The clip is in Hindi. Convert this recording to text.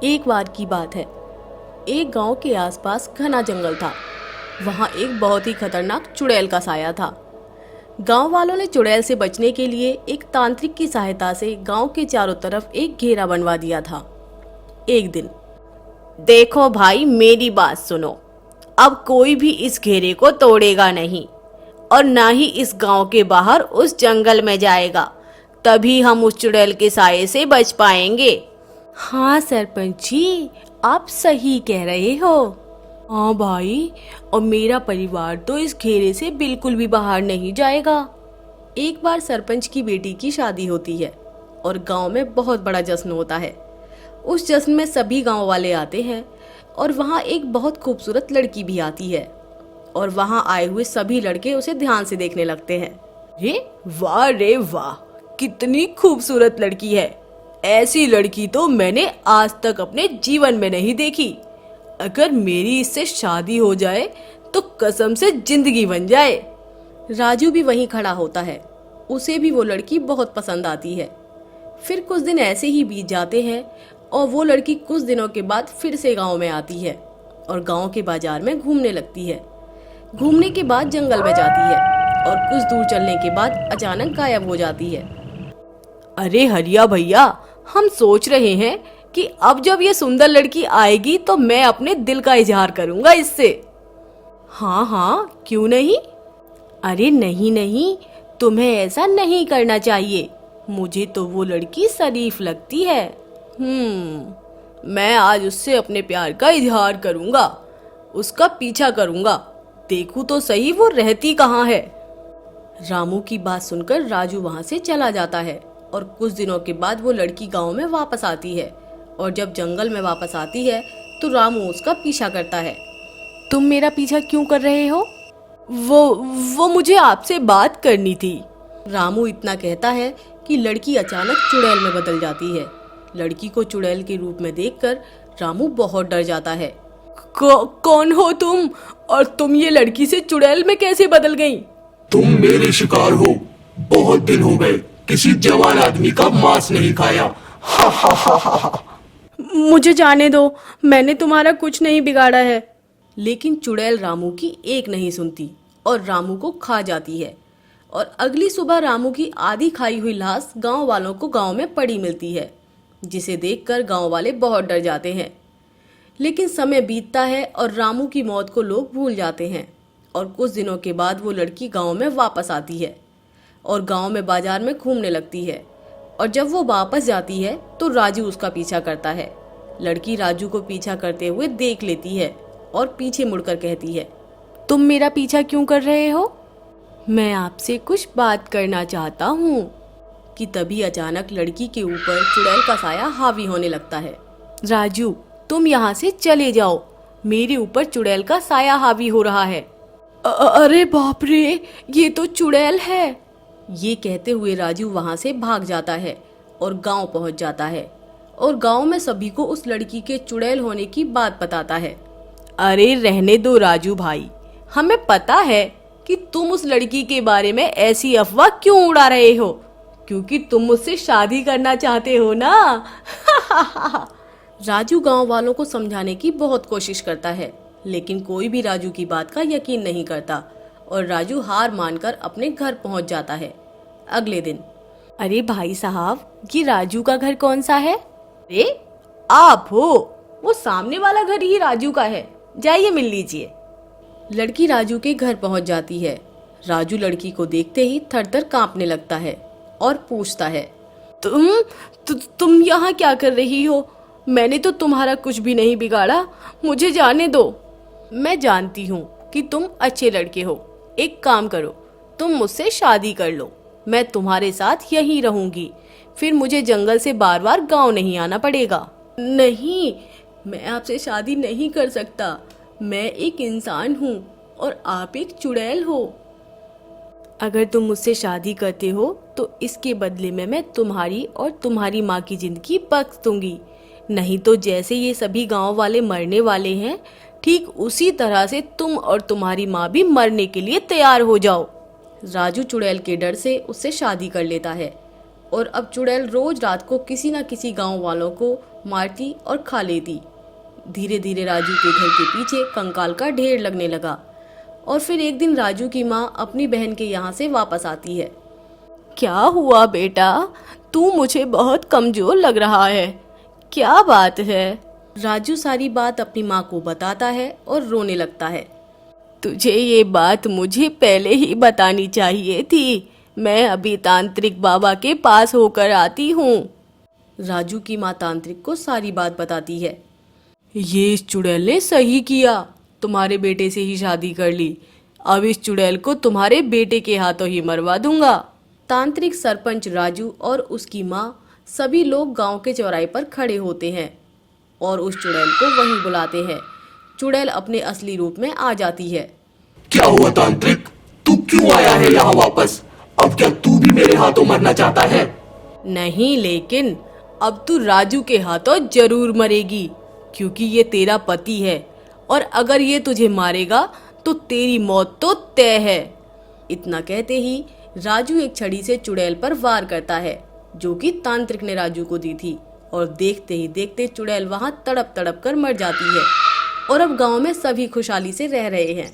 एक बार की बात है। एक गांव के आसपास घना जंगल था। वहां एक बहुत ही खतरनाक चुड़ैल का साया था। गांव वालों ने चुड़ैल से बचने के लिए एक तांत्रिक की सहायता से गांव के चारों तरफ एक घेरा बनवा दिया था। एक दिन, देखो भाई, मेरी बात सुनो। अब कोई भी इस घेरे को तोड़ेगा नहीं और ना ही इस गांव के बाहर उस जंगल में जाएगा। तभी हम उस चुड़ैल के साये से बच पाएंगे। हाँ सरपंच जी, आप सही कह रहे हो। हाँ भाई, और मेरा परिवार तो इस घेरे से बिल्कुल भी बाहर नहीं जाएगा। एक बार सरपंच की बेटी की शादी होती है और गांव में बहुत बड़ा जश्न होता है। उस जश्न में सभी गांव वाले आते हैं और वहाँ एक बहुत खूबसूरत लड़की भी आती है और वहाँ आए हुए सभी लड़के उसे ध्यान से देखने लगते हैं। रे वाह, कितनी खूबसूरत लड़की है। ऐसी लड़की तो मैंने आज तक अपने जीवन में नहीं देखी। अगर मेरी इससे शादी हो जाए तो कसम से जिंदगी बन जाए। राजू भी वहीं खड़ा होता है। उसे भी वो लड़की बहुत पसंद आती है। फिर कुछ दिन ऐसे ही बीत जाते हैं और वो लड़की कुछ दिनों के बाद फिर से गांव में आती है और गांव के बाजार में घूमने लगती है। घूमने के बाद जंगल में जाती है और कुछ दूर चलने के बाद अचानक गायब हो जाती है। अरे हरिया भैया, हम सोच रहे हैं कि अब जब ये सुंदर लड़की आएगी तो मैं अपने दिल का इजहार करूंगा इससे। हाँ हाँ, क्यों नहीं। अरे नहीं नहीं, तुम्हें ऐसा नहीं करना चाहिए। मुझे तो वो लड़की शरीफ लगती है। मैं आज उससे अपने प्यार का इजहार करूंगा, उसका पीछा करूंगा। देखूं तो सही वो रहती कहाँ है। रामू की बात सुनकर राजू वहां से चला जाता है और कुछ दिनों के बाद वो लड़की गांव में वापस आती है और जब जंगल में वापस आती है तो रामू उसका पीछा करता है। तुम मेरा पीछा क्यों कर रहे हो? वो मुझे आपसे बात करनी थी। रामू इतना कहता है कि लड़की अचानक चुड़ैल में बदल जाती है। लड़की को चुड़ैल के रूप में देखकर रामू बहुत डर जाता है। कौन हो तुम और तुम ये लड़की से चुड़ैल में कैसे बदल गई? तुम मेरे शिकार हो। बहुत दिन हो गए किसी जवान आदमी का मांस नहीं खाया। हा हा हा हा हा। मुझे जाने दो, मैंने तुम्हारा कुछ नहीं बिगाड़ा है। लेकिन चुड़ैल रामू की एक नहीं सुनती और रामू को खा जाती है और अगली सुबह रामू की आधी खाई हुई लाश गांव वालों को गांव में पड़ी मिलती है, जिसे देखकर गांव वाले बहुत डर जाते हैं। लेकिन समय बीतता है और रामू की मौत को लोग भूल जाते हैं और कुछ दिनों के बाद वो लड़की गांव में वापस आती है और गांव में बाजार में घूमने लगती है। और जब वो वापस जाती है तो राजू उसका पीछा करता है। लड़की राजू को पीछा करते हुए देख लेती है और पीछे मुड़कर कहती है, तुम मेरा पीछा क्यों कर रहे हो? मैं आपसे कुछ बात करना चाहता हूँ। कि तभी अचानक लड़की के ऊपर चुड़ैल का साया हावी होने लगता है। राजू, तुम यहाँ से चले जाओ, मेरे ऊपर चुड़ैल का साया हावी हो रहा है। अरे बाप रे, ये तो चुड़ैल है। ये कहते हुए राजू वहां से भाग जाता है और गांव पहुंच जाता है और गांव में सभी को उस लड़की के चुड़ैल होने की बात बताता है। अरे रहने दो राजू भाई, हमें पता है कि तुम उस लड़की के बारे में ऐसी अफवाह क्यों उड़ा रहे हो, क्योंकि तुम मुझसे शादी करना चाहते हो ना। राजू गांव वालों को समझाने की बहुत कोशिश करता है, लेकिन कोई भी राजू की बात का यकीन नहीं करता और राजू हार मानकर अपने घर पहुंच जाता है। अगले दिन, अरे भाई साहब, ये राजू का घर कौन सा है? अरे आप हो, वो सामने वाला घर ही राजू का है, जाइए मिल लीजिए। लड़की राजू के घर पहुंच जाती है। राजू लड़की को देखते ही थर-थर कांपने लगता है और पूछता है, तुम यहाँ क्या कर रही हो? मैंने तो तुम्हारा कुछ भी नहीं बिगाड़ा, मुझे जाने दो। मैं जानती हूँ कि तुम अच्छे लड़के हो। एक काम करो, तुम मुझसे शादी कर लो, मैं तुम्हारे साथ यहीं रहूंगी। फिर मुझे जंगल से बार बार गांव नहीं आना पड़ेगा। नहीं, मैं आपसे शादी नहीं कर सकता। मैं एक इंसान हूँ और आप एक चुड़ैल हो। अगर तुम मुझसे शादी करते हो तो इसके बदले में मैं तुम्हारी और तुम्हारी माँ की जिंदगी बख्श दूंगी। नहीं तो जैसे ये सभी गांव वाले मरने वाले हैं, ठीक उसी तरह से तुम और तुम्हारी माँ भी मरने के लिए तैयार हो जाओ। राजू चुड़ैल के डर से उससे शादी कर लेता है और अब चुड़ैल रोज रात को किसी न किसी गांव वालों को मारती और खा लेती। धीरे धीरे राजू के घर के पीछे कंकाल का ढेर लगने लगा और फिर एक दिन राजू की माँ अपनी बहन के यहाँ से वापस आती है। क्या हुआ बेटा, तू मुझे बहुत कमजोर लग रहा है, क्या बात है? राजू सारी बात अपनी माँ को बताता है और रोने लगता है। तुझे ये बात मुझे पहले ही बतानी चाहिए थी, मैं अभी तांत्रिक बाबा के पास होकर आती हूँ। राजू की माँ तांत्रिक को सारी बात बताती है। ये इस चुड़ैल ने सही किया, तुम्हारे बेटे से ही शादी कर ली। अब इस चुड़ैल को तुम्हारे बेटे के हाथों ही मरवा दूंगा। तांत्रिक, सरपंच राजू और उसकी माँ सभी लोग गांव के चौराहे पर खड़े होते हैं और उस चुड़ैल को वहीं बुलाते हैं। चुड़ैल अपने असली रूप में आ जाती है। क्या हुआ तांत्रिक, तू क्यों आया है यहाँ वापस? अब क्या तू भी मेरे हाथों मरना चाहता है? नहीं, लेकिन अब तू राजू के हाथों जरूर मरेगी, क्योंकि ये तेरा पति है और अगर ये तुझे मारेगा तो तेरी मौत तो तय है। इतना कहते ही राजू एक छड़ी से चुड़ैल पर वार करता है, जो कि तांत्रिक ने राजू को दी थी, और देखते ही देखते चुड़ैल वहां तड़प तड़प कर मर जाती है और अब गांव में सभी खुशहाली से रह रहे हैं।